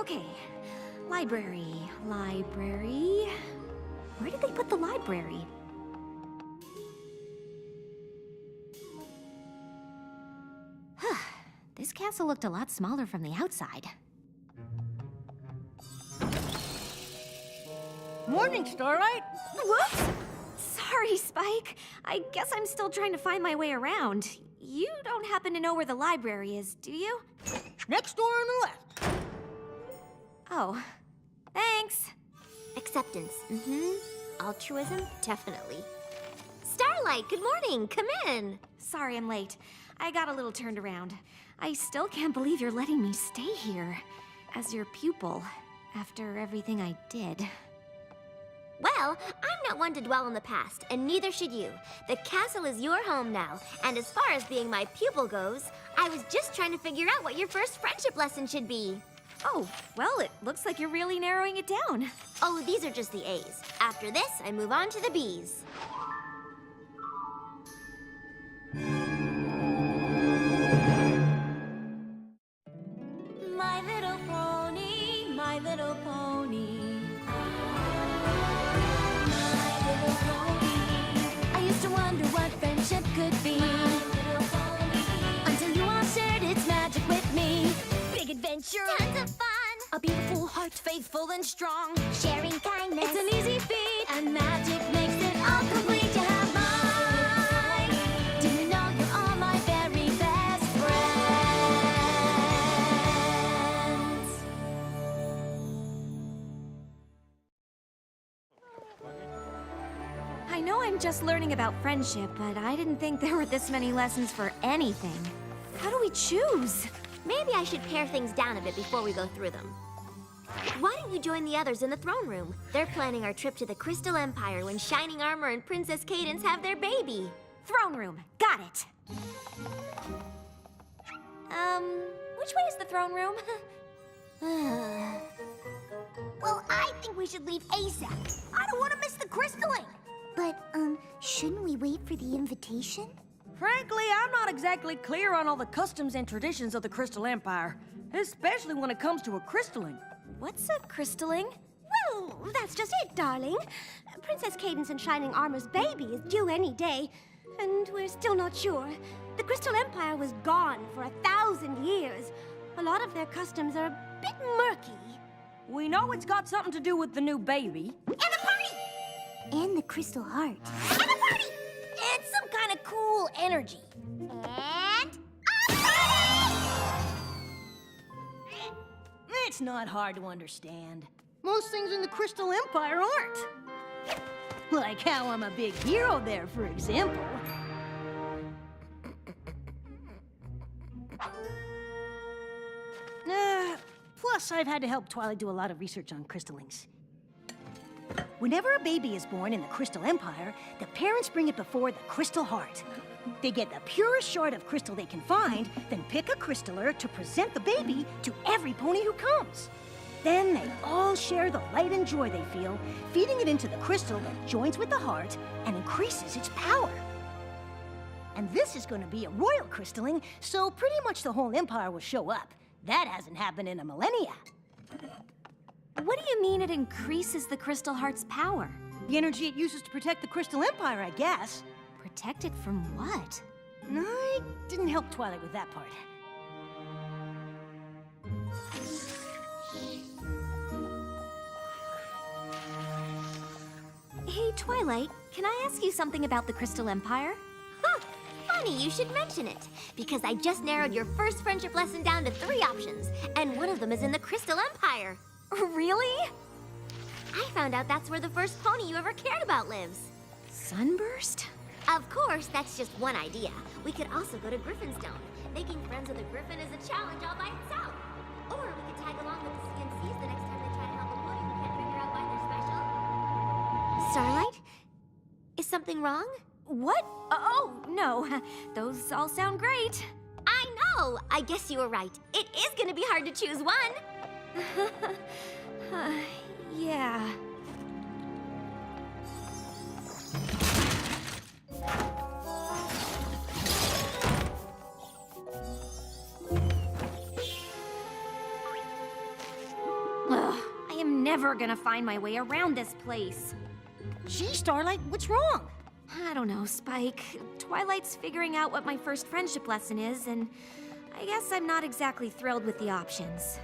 Okay. Library. Library. Where did they put the library? This castle looked a lot smaller from the outside. Morning, Starlight. Whoops! Sorry, Spike. I guess I'm still trying to find my way around. You don't happen to know where the library is, do you? Next door on the left. Oh, thanks. Acceptance, altruism, definitely. Starlight, good morning, come in. Sorry I'm late. I got a little turned around. I still can't believe you're letting me stay here as your pupil after everything I did. Well, I'm not one to dwell on the past, and neither should you. The castle is your home now, and as far as being my pupil goes, I was just trying to figure out what your first friendship lesson should be. Oh, well, it looks like you're really narrowing it down. Oh, these are just the A's. After this, I move on to the B's. My little pony, my little pony. My little pony. I used to wonder what friendship could be. My little pony. Until you all shared its magic with me. Big adventure. Tons of fun. A beautiful heart, faithful and strong. Sharing kindness. It's an easy feat, and magic makes it all complete. You have mine. Do you know you're all my very best friends? I know I'm just learning about friendship, but I didn't think there were this many lessons for anything. How do we choose? Maybe I should pare things down a bit before we go through them. Why don't you join the others in the throne room? They're planning our trip to the Crystal Empire when Shining Armor and Princess Cadance have their baby. Throne room. Got it. Which way is the throne room? Well, I think we should leave ASAP. I don't want to miss the crystalling. But, shouldn't we wait for the invitation? Frankly, I'm not exactly clear on all the customs and traditions of the Crystal Empire, especially when it comes to a crystalling. What's a crystalling? Well, that's just it, darling. Princess Cadance and Shining Armor's baby is due any day, and we're still not sure. The Crystal Empire was gone for 1,000 years. A lot of their customs are a bit murky. We know it's got something to do with the new baby. And the party! And the Crystal Heart. And the party! And some kind of cool energy. And a party! It's not hard to understand. Most things in the Crystal Empire aren't. Like how I'm a big hero there, for example. Plus, I've had to help Twilight do a lot of research on crystallings. Whenever a baby is born in the Crystal Empire, the parents bring it before the Crystal Heart. They get the purest shard of crystal they can find, then pick a crystaller to present the baby to every pony who comes. Then they all share the light and joy they feel, feeding it into the crystal that joins with the heart and increases its power. And this is going to be a royal crystalling, so pretty much the whole empire will show up. That hasn't happened in a millennia. What do you mean it increases the Crystal Heart's power? The energy it uses to protect the Crystal Empire, I guess. Protect it from what? I didn't help Twilight with that part. Hey, Twilight, can I ask you something about the Crystal Empire? Huh, funny you should mention it, because I just narrowed your first friendship lesson down to 3 options, and one of them is in the Crystal Empire. Really? I found out that's where the first pony you ever cared about lives. Sunburst? Of course, that's just one idea. We could also go to Griffinstone. Making friends with a griffin is a challenge all by itself. Or we could tag along with the CNCs the next time they try to help a pony who can't figure out why they're special. Starlight? Is something wrong? What? Oh, no. Those all sound great. I know! I guess you were right. It is gonna be hard to choose one. Yeah. never gonna find my way around this place. Gee, Starlight, what's wrong? I don't know, Spike. Twilight's figuring out what my first friendship lesson is, and I guess I'm not exactly thrilled with the options.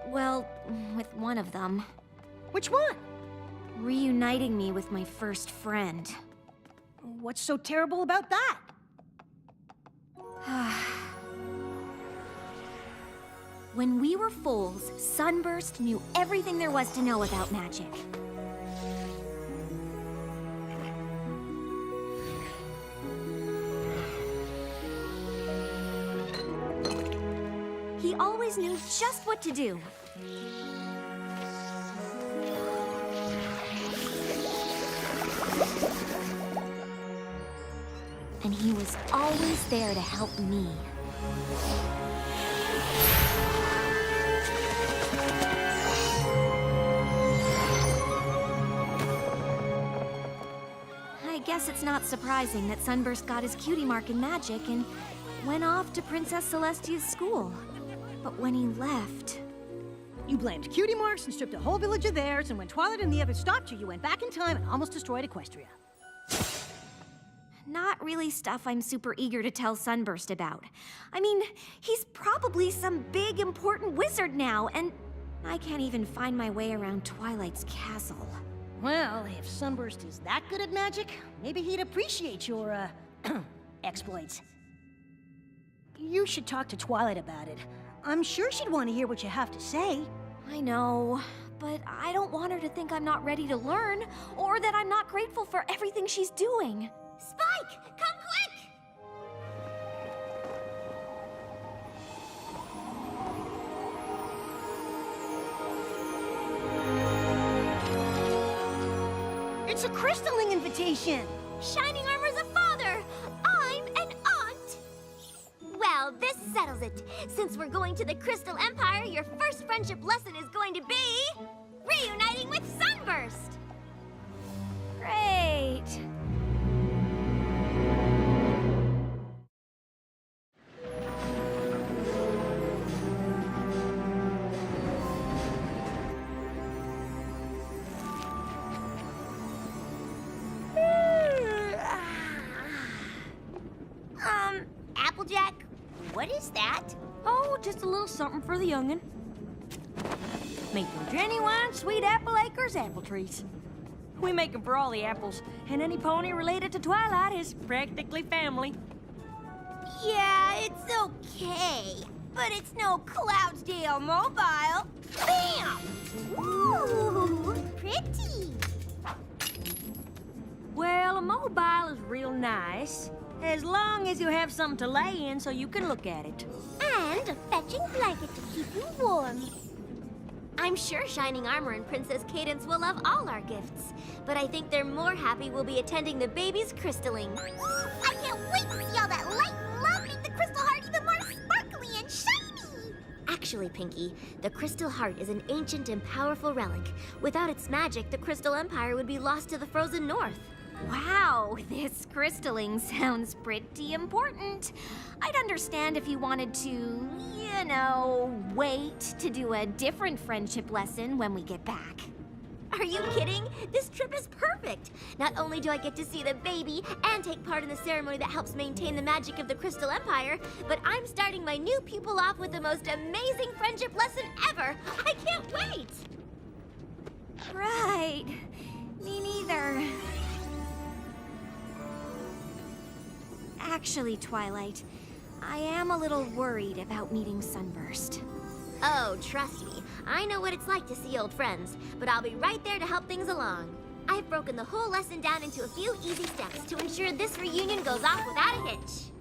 Well, with one of them. Which one? Reuniting me with my first friend. What's so terrible about that? When we were foals, Sunburst knew everything there was to know about magic. He always knew just what to do. And he was always there to help me. I guess it's not surprising that Sunburst got his cutie mark in magic and went off to Princess Celestia's school. But when he left... You blamed cutie marks and stripped a whole village of theirs, and when Twilight and the others stopped you, you went back in time and almost destroyed Equestria. Not really stuff I'm super eager to tell Sunburst about. I mean, he's probably some big, important wizard now, and I can't even find my way around Twilight's castle. Well, if Sunburst is that good at magic, maybe he'd appreciate your, exploits. You should talk to Twilight about it. I'm sure she'd want to hear what you have to say. I know, but I don't want her to think I'm not ready to learn, or that I'm not grateful for everything she's doing. Spike, come quick! It's a crystalling invitation! Shining Armor's a father! I'm an aunt! Well, this settles it. Since we're going to the Crystal Empire, your first friendship lesson is going to be... reuniting with Sunburst! Great! Applejack, what is that? Oh, just a little something for the youngin'. Make them genuine sweet apple acres apple trees. We make them for all the apples, and any pony related to Twilight is practically family. Yeah, it's okay. But it's no Cloudsdale Mobile. Bam! Ooh, pretty. Well, a mobile is real nice, as long as you have something to lay in so you can look at it. And a fetching blanket to keep you warm. I'm sure Shining Armor and Princess Cadence will love all our gifts, but I think they're more happy we'll be attending the baby's crystaling. I can't wait to see all that light and love make the crystal heart even more sparkly and shiny. Actually, Pinky, the Crystal Heart is an ancient and powerful relic. Without its magic, the Crystal Empire would be lost to the frozen north. Wow, this crystaling sounds pretty important. I'd understand if you wanted to, you know, wait to do a different friendship lesson when we get back. Are you kidding? This trip is perfect. Not only do I get to see the baby and take part in the ceremony that helps maintain the magic of the Crystal Empire, but I'm starting my new pupil off with the most amazing friendship lesson ever. I can't wait. Right. Me neither. Actually, Twilight, I am a little worried about meeting Sunburst. Oh, trust me, I know what it's like to see old friends, but I'll be right there to help things along. I've broken the whole lesson down into a few easy steps to ensure this reunion goes off without a hitch.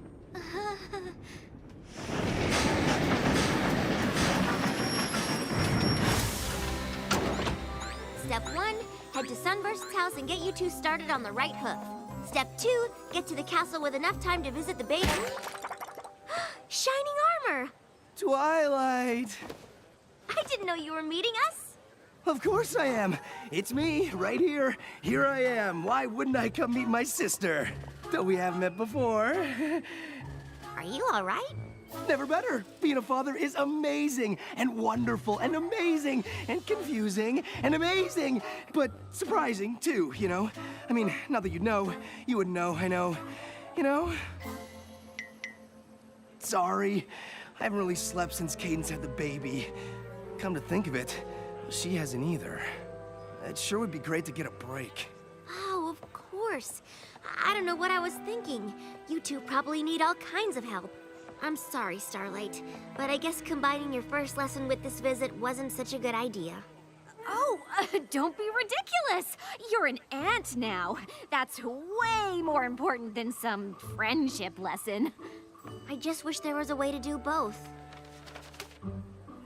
Step 1, head to Sunburst's house and get you two started on the right hoof. Step 2, get to the castle with enough time to visit the baby. Shining Armor! Twilight! I didn't know you were meeting us. Of course I am. It's me, right here. Here I am. Why wouldn't I come meet my sister? Though we haven't met before. Are you all right? Never better. Being a father is amazing and wonderful and amazing and confusing and amazing, but surprising too, you know? I mean, not that you'd know. You wouldn't know, I know. You know? Sorry. I haven't really slept since Cadence had the baby. Come to think of it, she hasn't either. It sure would be great to get a break. Oh, of course. I don't know what I was thinking. You two probably need all kinds of help. I'm sorry, Starlight, but I guess combining your first lesson with this visit wasn't such a good idea. Oh, don't be ridiculous. You're an aunt now. That's way more important than some friendship lesson. I just wish there was a way to do both.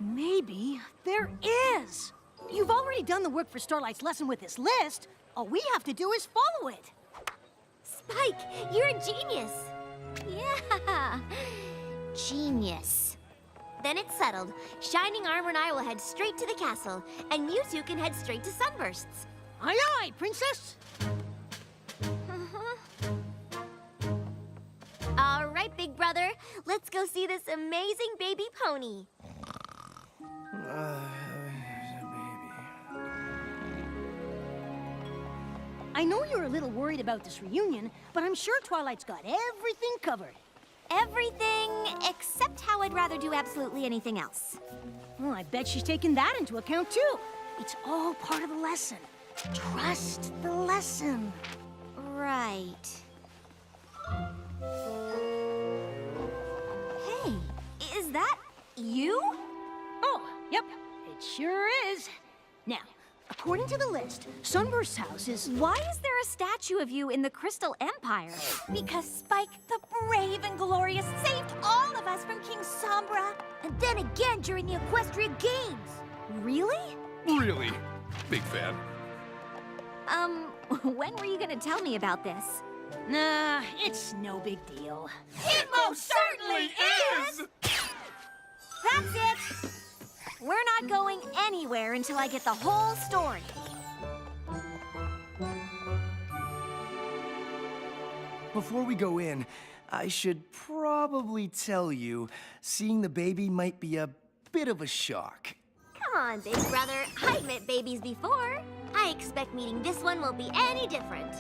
Maybe there is. You've already done the work for Starlight's lesson with this list. All we have to do is follow it. Spike, you're a genius. Yeah, genius. Then it's settled. Shining Armor and I will head straight to the castle, and you two can head straight to Sunbursts. Aye, aye, Princess. All right, big brother, let's go see this amazing baby pony. I know you're a little worried about this reunion, but I'm sure Twilight's got everything covered. Everything except how I'd rather do absolutely anything else. Well, I bet she's taken that into account, too. It's all part of the lesson. Trust the lesson. Right. Hey, is that you? Oh, yep, it sure is. Now, according to the list, Sunburst's house is... Why is there a statue of you in the Crystal Empire? Because Spike, the brave and glorious, saved all of us from King Sombra. And then again during the Equestria Games. Really? Really? Big fan. When were you gonna tell me about this? Nah, it's no big deal. It most certainly is! That's it! We're not going anywhere until I get the whole story. Before we go in, I should probably tell you, seeing the baby might be a bit of a shock. Come on, big brother. I've met babies before. I expect meeting this one won't be any different.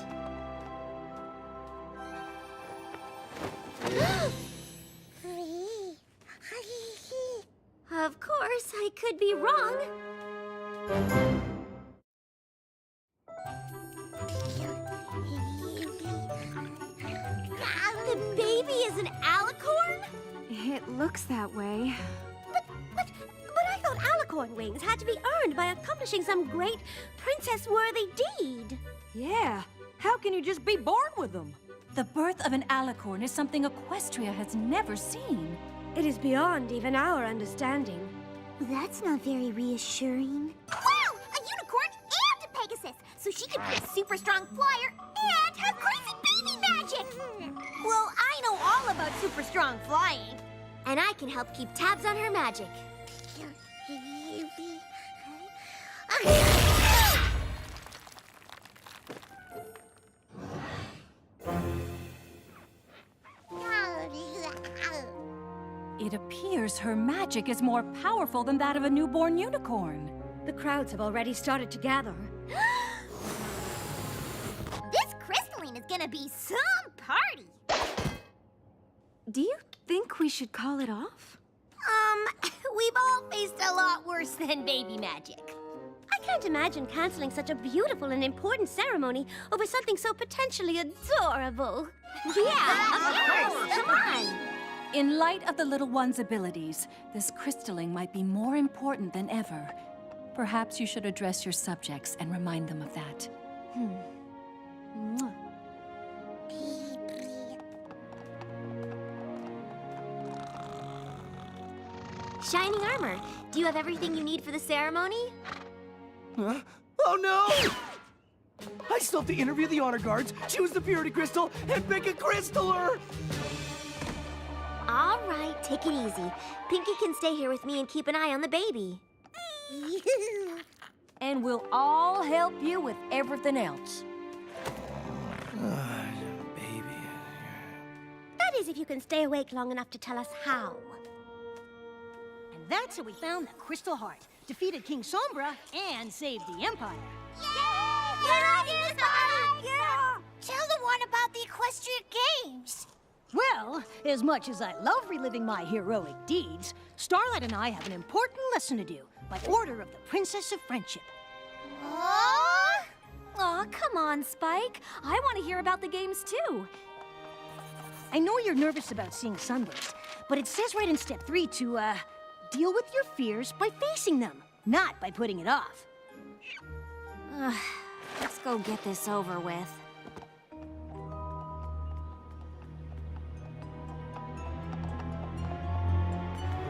Of course, I could be wrong. The baby is an alicorn? It looks that way. But I thought alicorn wings had to be earned by accomplishing some great princess-worthy deed. Yeah, how can you just be born with them? The birth of an alicorn is something Equestria has never seen. It is beyond even our understanding. That's not very reassuring. Wow! A unicorn and a Pegasus! So she could be a super strong flyer and have crazy baby magic! Well, I know all about super strong flying. And I can help keep tabs on her magic. It appears her magic is more powerful than that of a newborn unicorn. The crowds have already started to gather. This crystalline is gonna be some party! Do you think we should call it off? We've all faced a lot worse than baby magic. I can't imagine canceling such a beautiful and important ceremony over something so potentially adorable. Yeah, of course. Come on. In light of the little one's abilities, this crystalling might be more important than ever. Perhaps you should address your subjects and remind them of that. Shining Armor, do you have everything you need for the ceremony? Huh? Oh no! I still have to interview the honor guards, choose the purity crystal, and pick a crystaller! All right, take it easy. Pinky can stay here with me and keep an eye on the baby. And we'll all help you with everything else. Baby. That is if you can stay awake long enough to tell us how. That's how we found the Crystal Heart, defeated King Sombra, and saved the Empire. Tell the one about the equestrian games. Well, as much as I love reliving my heroic deeds, Starlight and I have an important lesson to do by order of the Princess of Friendship. Aw, come on, Spike. I want to hear about the games, too. I know you're nervous about seeing Sunburst, but it says right in step 3 to, deal with your fears by facing them, not by putting it off. Let's go get this over with.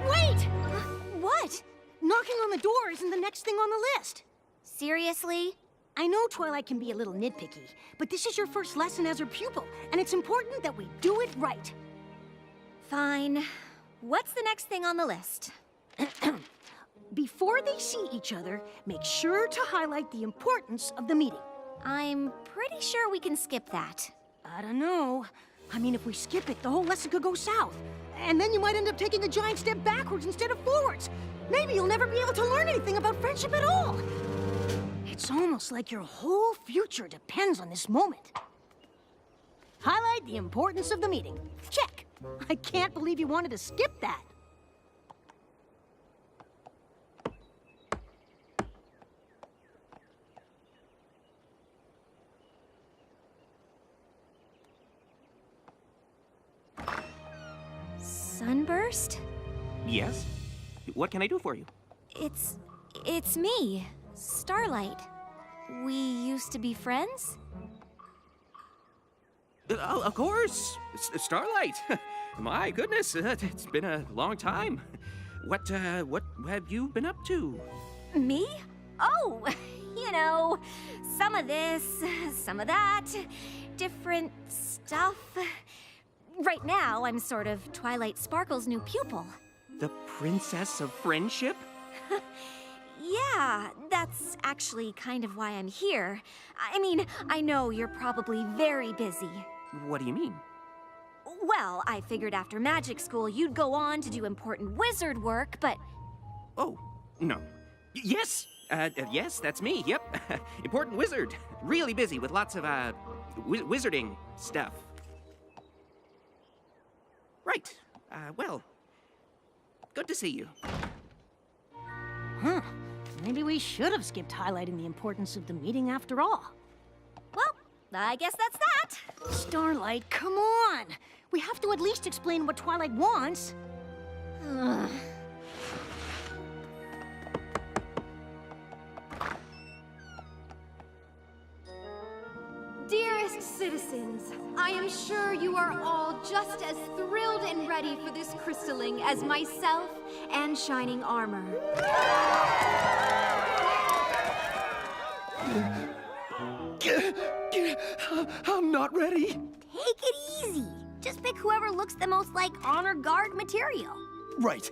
Wait! What? Knocking on the door isn't the next thing on the list. Seriously? I know Twilight can be a little nitpicky, but this is your first lesson as her pupil, and it's important that we do it right. Fine. What's the next thing on the list? Before they see each other, make sure to highlight the importance of the meeting. I'm pretty sure we can skip that. I don't know. I mean, if we skip it, the whole lesson could go south. And then you might end up taking a giant step backwards instead of forwards. Maybe you'll never be able to learn anything about friendship at all. It's almost like your whole future depends on this moment. Highlight the importance of the meeting. Check. I can't believe you wanted to skip that. Sunburst? Yes? What can I do for you? It's me, Starlight. We used to be friends? Of course! Starlight! My goodness, it's been a long time. What have you been up to? Me? Oh, you know, some of this, some of that, different stuff. Right now, I'm sort of Twilight Sparkle's new pupil. The Princess of Friendship? Yeah, that's actually kind of why I'm here. I mean, I know you're probably very busy. What do you mean? Well, I figured after magic school you'd go on to do important wizard work, but... Oh, no. Yes! Yes, that's me, yep. Important wizard. Really busy with lots of, wizarding stuff. Right. Well, good to see you. Huh. Maybe we should have skipped highlighting the importance of the meeting after all. Well, I guess that's that. Starlight, come on! We have to at least explain what Twilight wants. Dearest citizens, I am sure you are all just as thrilled and ready for this crystalling as myself and Shining Armor. I'm not ready. Take it easy. Just pick whoever looks the most like honor guard material. Right.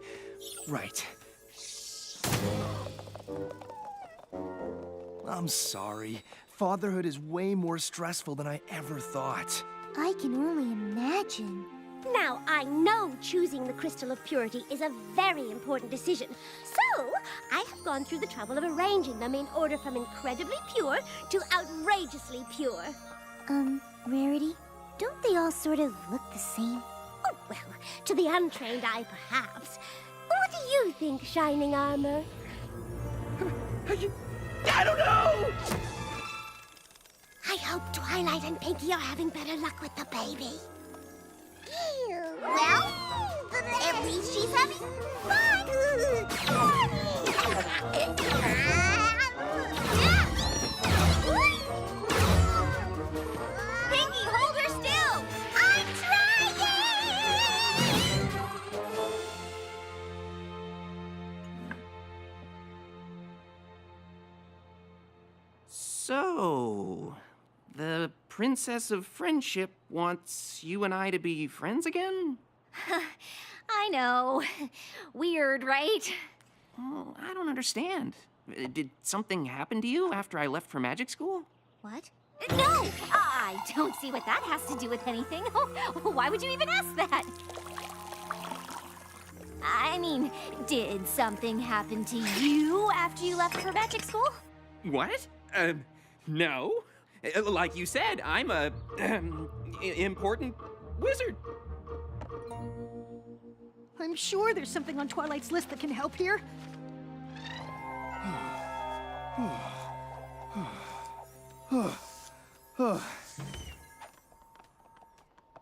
I'm sorry. Fatherhood is way more stressful than I ever thought. I can only imagine. Now, I know choosing the Crystal of Purity is a very important decision. So, I have gone through the trouble of arranging them in order from incredibly pure to outrageously pure. Rarity, don't they all sort of look the same? Oh, well, to the untrained eye, perhaps. What do you think, Shining Armor? I don't know! I hope Twilight and Pinky are having better luck with the baby. Well, at least she's having fun. Pinky, hold her still. I'm trying. So, the Princess of Friendship wants you and I to be friends again? I know. Weird, right? Oh, I don't understand. Did something happen to you after I left for magic school? What? No! I don't see what that has to do with anything. Why would you even ask that? I mean, did something happen to you after you left for magic school? What? No. Like you said, I'm a important wizard. I'm sure there's something on Twilight's list that can help here.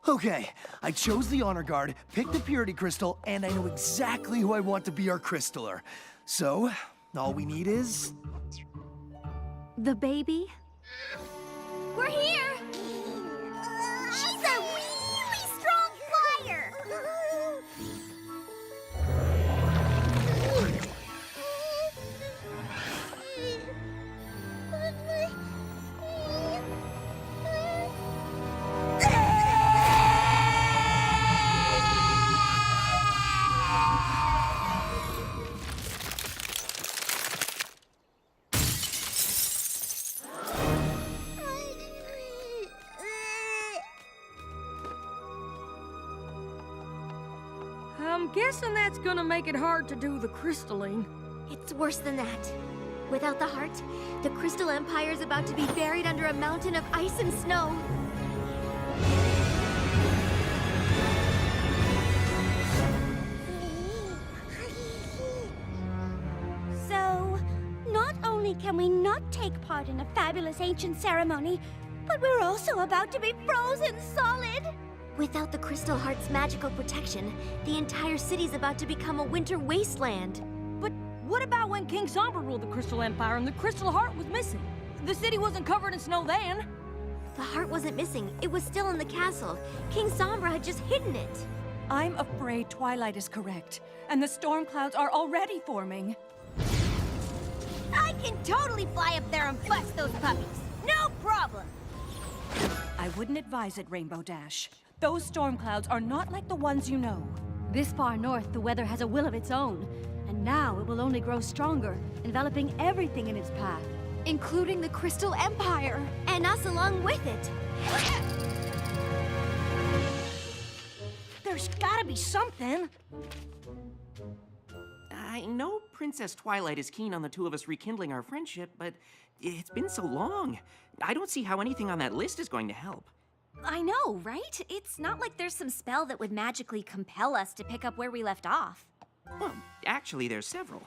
Okay, I chose the honor guard, picked the purity crystal, and I know exactly who I want to be our crystaller. So, all we need is... The baby? We're here! She's a really strong flyer! I'm guessing that's gonna make it hard to do the crystalling. It's worse than that. Without the heart, the Crystal Empire is about to be buried under a mountain of ice and snow. So, not only can we not take part in a fabulous ancient ceremony, but we're also about to be frozen solid. Without the Crystal Heart's magical protection, the entire city's about to become a winter wasteland. But what about when King Sombra ruled the Crystal Empire and the Crystal Heart was missing? The city wasn't covered in snow then. The heart wasn't missing. It was still in the castle. King Sombra had just hidden it. I'm afraid Twilight is correct, and the storm clouds are already forming. I can totally fly up there and bust those puppies. No problem. I wouldn't advise it, Rainbow Dash. Those storm clouds are not like the ones you know. This far north, the weather has a will of its own. And now it will only grow stronger, enveloping everything in its path. Including the Crystal Empire. And us along with it. There's gotta be something. I know Princess Twilight is keen on the two of us rekindling our friendship, but it's been so long. I don't see how anything on that list is going to help. I know, right? It's not like there's some spell that would magically compel us to pick up where we left off. Well, actually, there's several.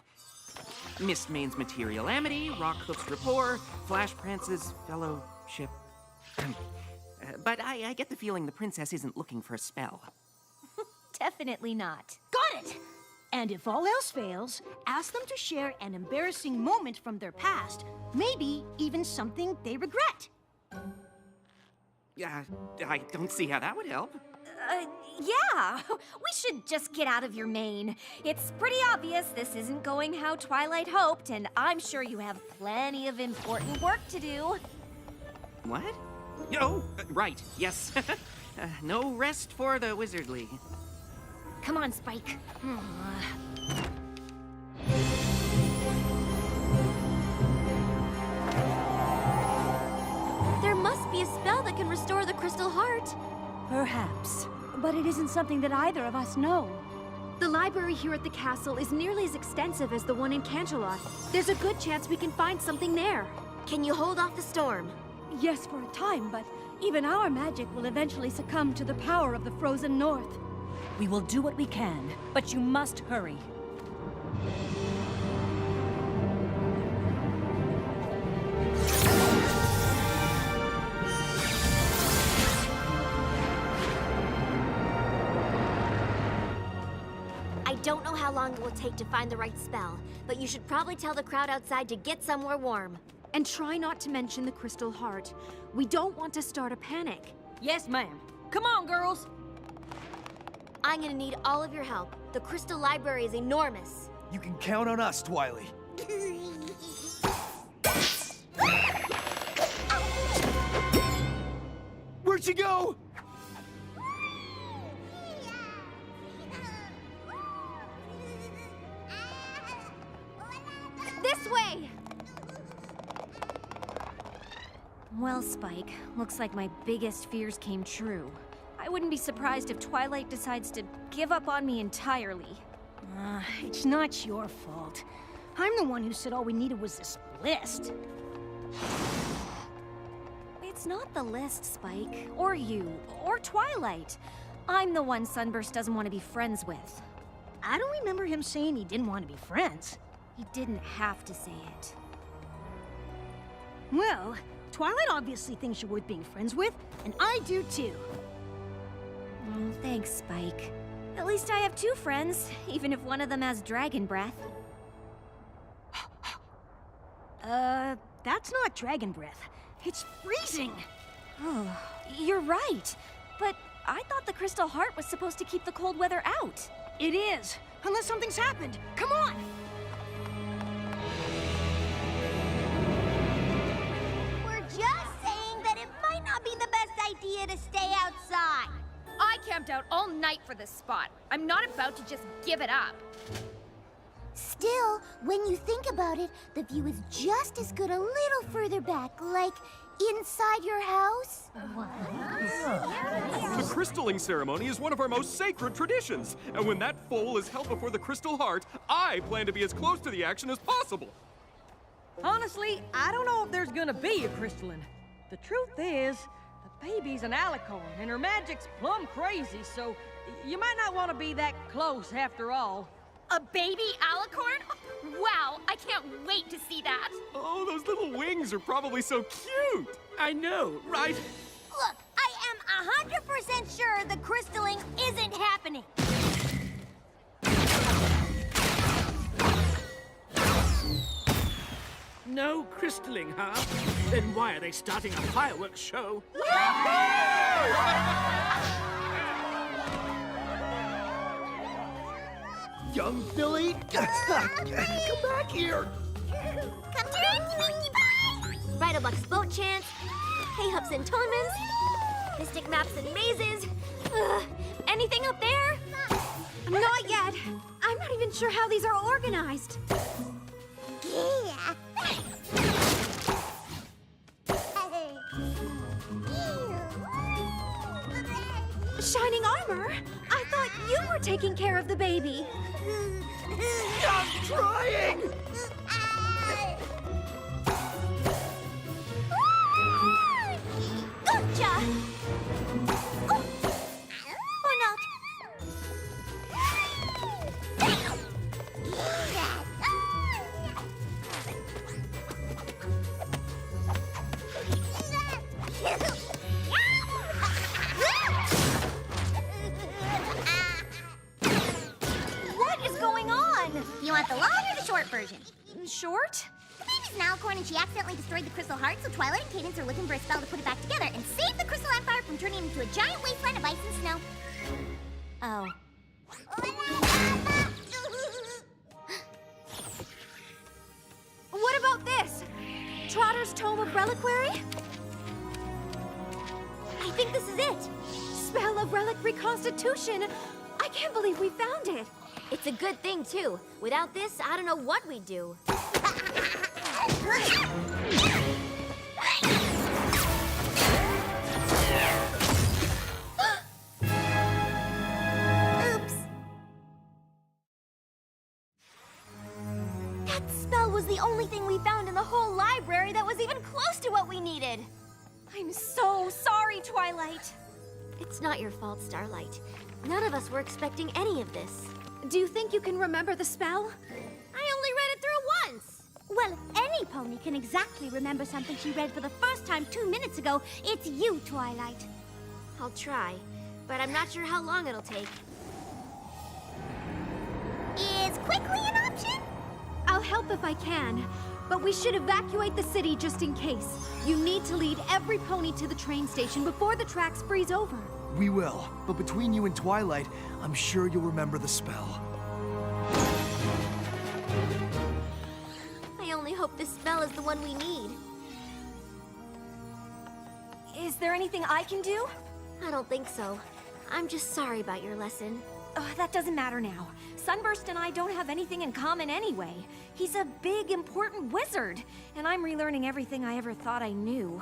Mist Main's Material Amity, Rockhoof's Rapport, Flash Prance's Fellowship. But I get the feeling the princess isn't looking for a spell. Definitely not. Got it! And if all else fails, ask them to share an embarrassing moment from their past. Maybe even something they regret. I don't see how that would help. Yeah. We should just get out of your mane. It's pretty obvious this isn't going how Twilight hoped, and I'm sure you have plenty of important work to do. What? Oh, right, yes. No rest for the wizardly. Come on, Spike. There must be a spell that can restore the Crystal Heart. Perhaps. But it isn't something that either of us know. The library here at the castle is nearly as extensive as the one in Canterlot. There's a good chance we can find something there. Can you hold off the storm? Yes, for a time, but even our magic will eventually succumb to the power of the frozen north. We will do what we can, but you must hurry. I don't know how long it will take to find the right spell, but you should probably tell the crowd outside to get somewhere warm. And try not to mention the Crystal Heart. We don't want to start a panic. Yes, ma'am. Come on, girls. I'm gonna need all of your help. The Crystal Library is enormous. You can count on us, Twily. Where'd she go? This way! Well, Spike, looks like my biggest fears came true. I wouldn't be surprised if Twilight decides to give up on me entirely. It's not your fault. I'm the one who said all we needed was this list. It's not the list, Spike, or you, or Twilight. I'm the one Sunburst doesn't want to be friends with. I don't remember him saying he didn't want to be friends. He didn't have to say it. Well, Twilight obviously thinks you're worth being friends with, and I do too. Oh, thanks, Spike. At least I have 2 friends, even if one of them has dragon breath. That's not dragon breath. It's freezing. Oh, you're right. But I thought the Crystal Heart was supposed to keep the cold weather out. It is, unless something's happened. Come on! We're just saying that it might not be the best idea to stay outside. I camped out all night for this spot. I'm not about to just give it up. Still, when you think about it, the view is just as good a little further back, like inside your house. The crystalling ceremony is one of our most sacred traditions, and when that foal is held before the Crystal Heart, I plan to be as close to the action as possible. Honestly, I don't know if there's gonna be a crystalline. The truth is, the baby's an alicorn, and her magic's plumb crazy, so you might not want to be that close after all. A baby alicorn? Wow, I can't wait to see that. Oh, those little wings are probably so cute. I know, right? Look, I am 100% sure the crystalling isn't happening. No crystalling, huh? Then why are they starting a fireworks show? Young Billy, come back here. Come to Activity Pie! Bridlebuck's boat chants, hay hooks and tournaments, mystic maps and mazes. Anything up there? Not yet. I'm not even sure how these are organized. Yeah. Shining armor? I thought you were taking care of the baby. I'm trying! Gotcha! Or not. What is going on? You want the long or the short version? Short? The baby's an alicorn and she accidentally destroyed the Crystal Heart, so Twilight and Cadence are looking for a spell to put it back together and save the Crystal Empire from turning into a giant wasteland of ice and snow. Oh. What about this? Trotter's Tome of Reliquary? I think this is it. Spell of Relic Reconstitution. I can't believe we found it. It's a good thing, too. Without this, I don't know what we'd do. Oops. That spell was the only thing we found in the whole library that was even close to what we needed. I'm so sorry, Twilight. It's not your fault, Starlight. None of us were expecting any of this. Do you think you can remember the spell? I only read it through once. Well, if any pony can exactly remember something she read for the first time 2 minutes ago, it's you, Twilight. I'll try, but I'm not sure how long it'll take. Is quickly an option? I'll help if I can, but we should evacuate the city just in case. You need to lead every pony to the train station before the tracks freeze over. We will, but between you and Twilight, I'm sure you'll remember the spell. I only hope this spell is the one we need. Is there anything I can do? I don't think so. I'm just sorry about your lesson. Oh, that doesn't matter now. Sunburst and I don't have anything in common anyway. He's a big, important wizard, and I'm relearning everything I ever thought I knew.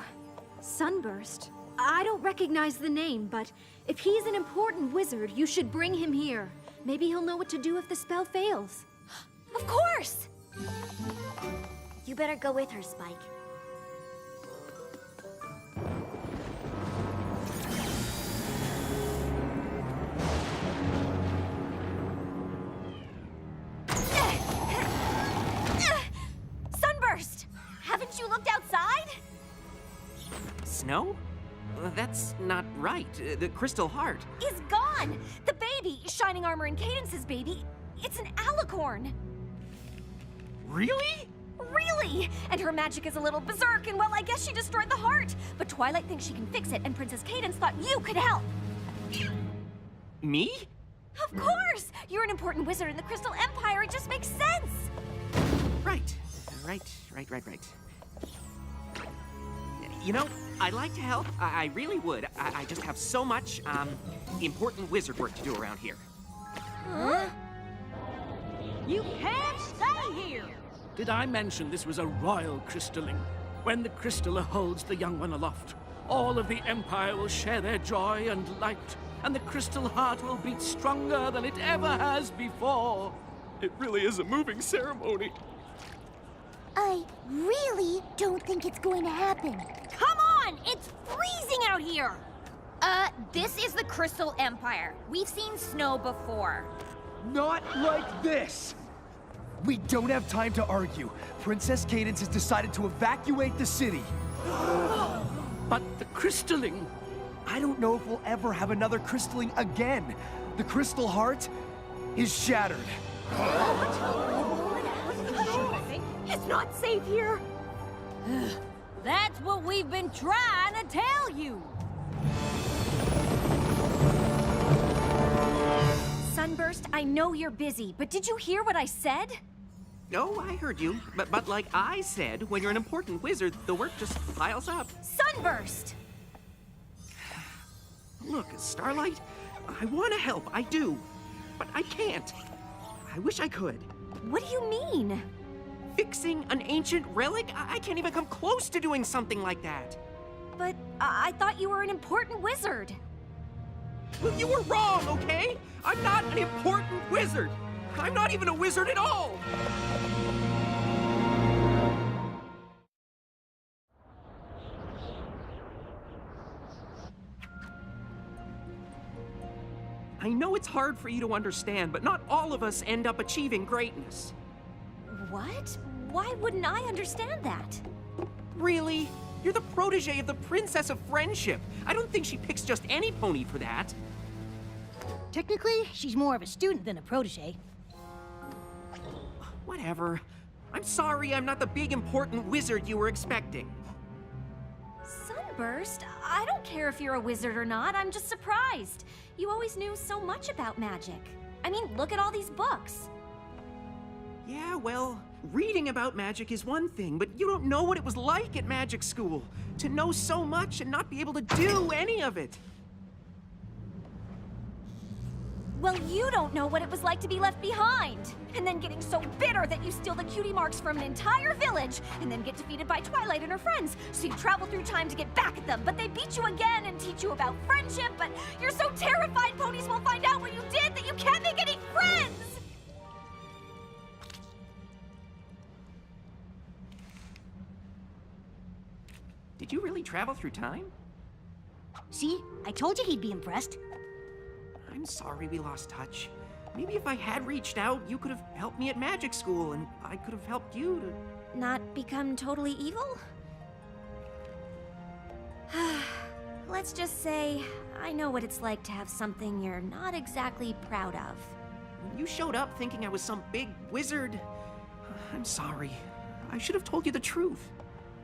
Sunburst? I don't recognize the name, but if he's an important wizard, you should bring him here. Maybe he'll know what to do if the spell fails. Of course! You better go with her, Spike. Sunburst! Haven't you looked outside? Snow? That's not right. The crystal heart. Is gone! The baby, Shining Armor and Cadence's baby, it's an alicorn. Really? Really! And her magic is a little berserk, and well, I guess she destroyed the heart. But Twilight thinks she can fix it, and Princess Cadence thought you could help. Me? Of course! You're an important wizard in the Crystal Empire. It just makes sense. Right. You know, I'd like to help. I really would. I just have so much, important wizard work to do around here. Huh? You can't stay here! Did I mention this was a royal crystalling? When the crystaller holds the young one aloft, all of the Empire will share their joy and light, and the crystal heart will beat stronger than it ever has before. It really is a moving ceremony. I really don't think it's going to happen. Come on! It's freezing out here! This is the Crystal Empire. We've seen snow before. Not like this! We don't have time to argue. Princess Cadence has decided to evacuate the city. But the crystalling... I don't know if we'll ever have another crystalling again. The crystal heart is shattered. It's not safe here. That's what we've been trying to tell you. Sunburst, I know you're busy, but did you hear what I said? Oh, I heard you. But like I said, when you're an important wizard, the work just piles up. Sunburst! Look, Starlight, I want to help, I do. But I can't. I wish I could. What do you mean? Fixing an ancient relic? I can't even come close to doing something like that. But I thought you were an important wizard. Well, you were wrong, okay? I'm not an important wizard. I'm not even a wizard at all. I know it's hard for you to understand, but not all of us end up achieving greatness. What? Why wouldn't I understand that? Really? You're the protege of the Princess of Friendship. I don't think she picks just any pony for that. Technically, she's more of a student than a protege. Whatever. I'm sorry I'm not the big important wizard you were expecting. Sunburst, I don't care if you're a wizard or not. I'm just surprised. You always knew so much about magic. I mean, look at all these books. Yeah, well, reading about magic is one thing, but you don't know what it was like at magic school. To know so much and not be able to do any of it. Well, you don't know what it was like to be left behind. And then getting so bitter that you steal the cutie marks from an entire village, and then get defeated by Twilight and her friends. So you travel through time to get back at them, but they beat you again and teach you about friendship, but you're so terrified ponies will find out what you did that you can't make any friends! Did you really travel through time? See? I told you he'd be impressed. I'm sorry we lost touch. Maybe if I had reached out, you could have helped me at magic school, and I could have helped you to... Not become totally evil? Let's just say, I know what it's like to have something you're not exactly proud of. When you showed up thinking I was some big wizard, I'm sorry. I should have told you the truth.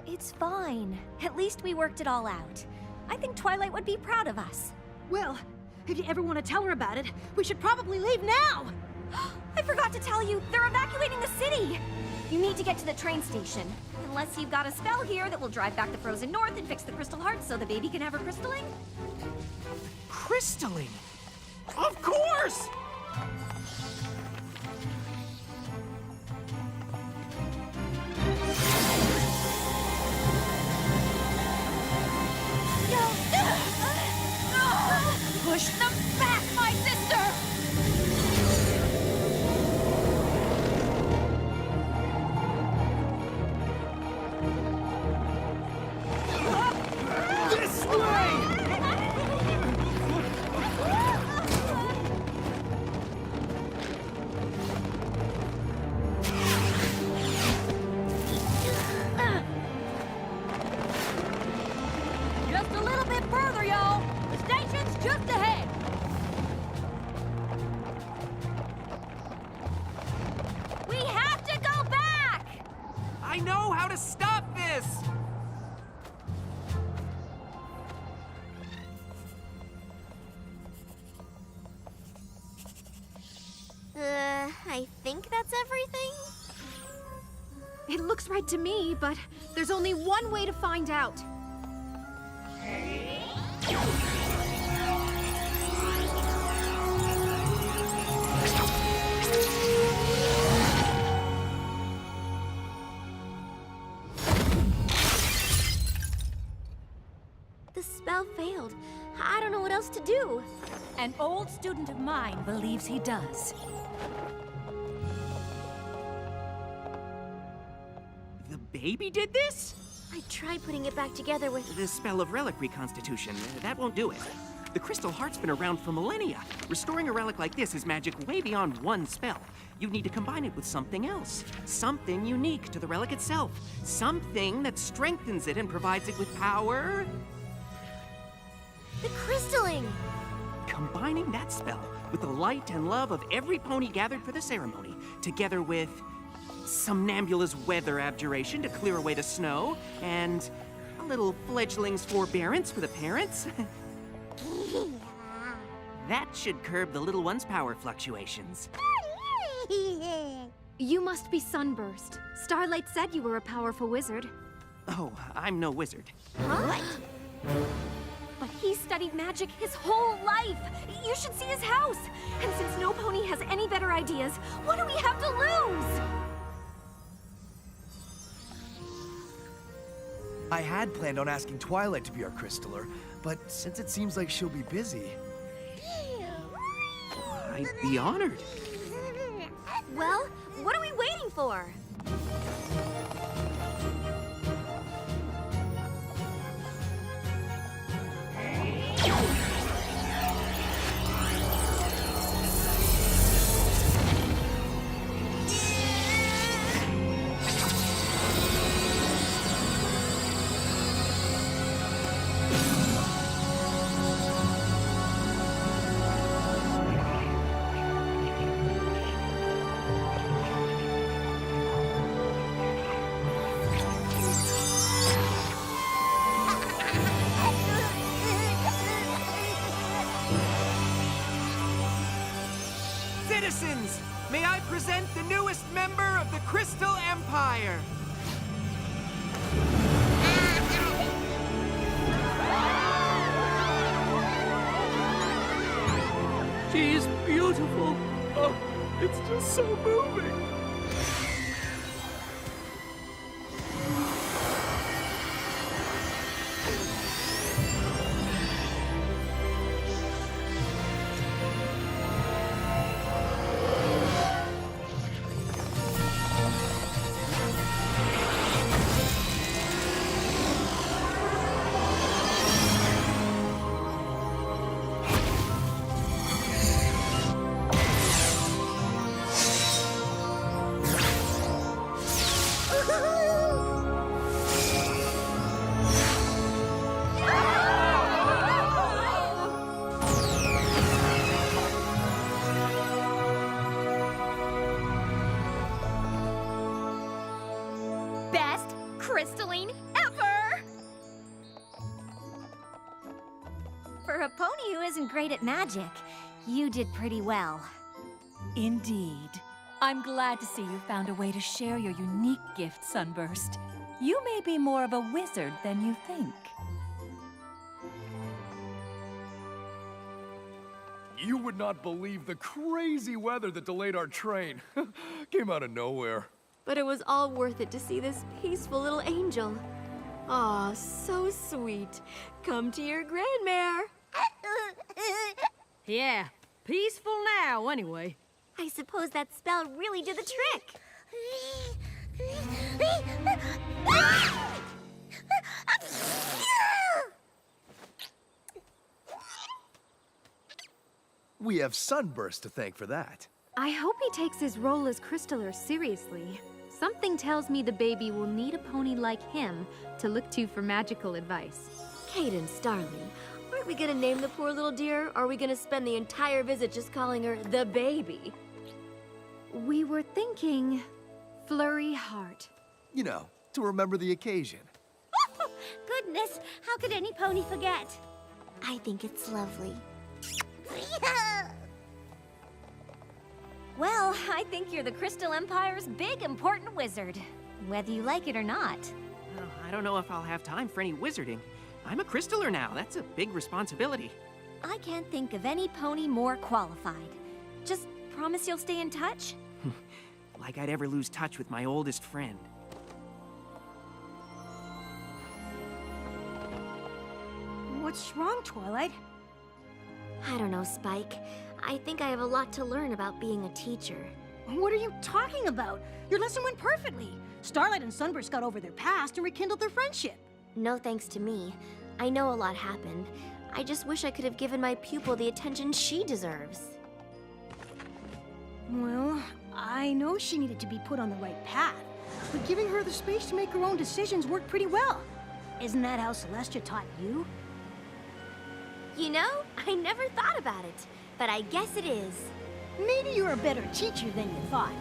It's fine. At least we worked it all out. I think Twilight would be proud of us. Well, if you ever want to tell her about it, we should probably leave now! I forgot to tell you, they're evacuating the city! You need to get to the train station. Unless you've got a spell here that will drive back the frozen north and fix the crystal heart so the baby can have her crystalling? Crystalling? Of course! Push them back, my sister! know how to stop this! I think that's everything? It looks right to me, but there's only one way to find out. The spell failed. I don't know what else to do. An old student of mine believes he does. The baby did this? I tried putting it back together with... The spell of relic reconstitution. That won't do it. The crystal heart's been around for millennia. Restoring a relic like this is magic way beyond one spell. You need to combine it with something else. Something unique to the relic itself. Something that strengthens it and provides it with power. The crystalling! Combining that spell with the light and love of every pony gathered for the ceremony, together with Somnambula's weather abjuration to clear away the snow, and a little fledgling's forbearance for the parents. That should curb the little one's power fluctuations. You must be Sunburst. Starlight said you were a powerful wizard. Oh, I'm no wizard. What? But he studied magic his whole life. You should see his house. And since no pony has any better ideas, what do we have to lose? I had planned on asking Twilight to be our crystaller, but since it seems like she'll be busy... I'd be honored. Well, what are we waiting for? Citizens, may I present the newest member of the Crystal Empire? She's beautiful. Oh, it's just so moving. Best crystalline ever! For a pony who isn't great at magic, you did pretty well. Indeed. I'm glad to see you found a way to share your unique gift, Sunburst. You may be more of a wizard than you think. You would not believe the crazy weather that delayed our train. Came out of nowhere. But it was all worth it to see this peaceful little angel. Aw, so sweet. Come to your grandmare. Yeah, peaceful now, anyway. I suppose that spell really did the trick. We have Sunburst to thank for that. I hope he takes his role as crystaller seriously. Something tells me the baby will need a pony like him to look to for magical advice. Cadence, darling, aren't we gonna name the poor little dear, or are we gonna spend the entire visit just calling her the baby? We were thinking Flurry Heart. You know, to remember the occasion. Goodness, how could any pony forget? I think it's lovely. Well, I think you're the Crystal Empire's big, important wizard. Whether you like it or not. Well, I don't know if I'll have time for any wizarding. I'm a crystaller now. That's a big responsibility. I can't think of any pony more qualified. Just promise you'll stay in touch? Like I'd ever lose touch with my oldest friend. What's wrong, Twilight? I don't know, Spike. I think I have a lot to learn about being a teacher. What are you talking about? Your lesson went perfectly. Starlight and Sunburst got over their past and rekindled their friendship. No thanks to me. I know a lot happened. I just wish I could have given my pupil the attention she deserves. Well, I know she needed to be put on the right path, but giving her the space to make her own decisions worked pretty well. Isn't that how Celestia taught you? You know, I never thought about it, but I guess it is. Maybe you're a better teacher than you thought.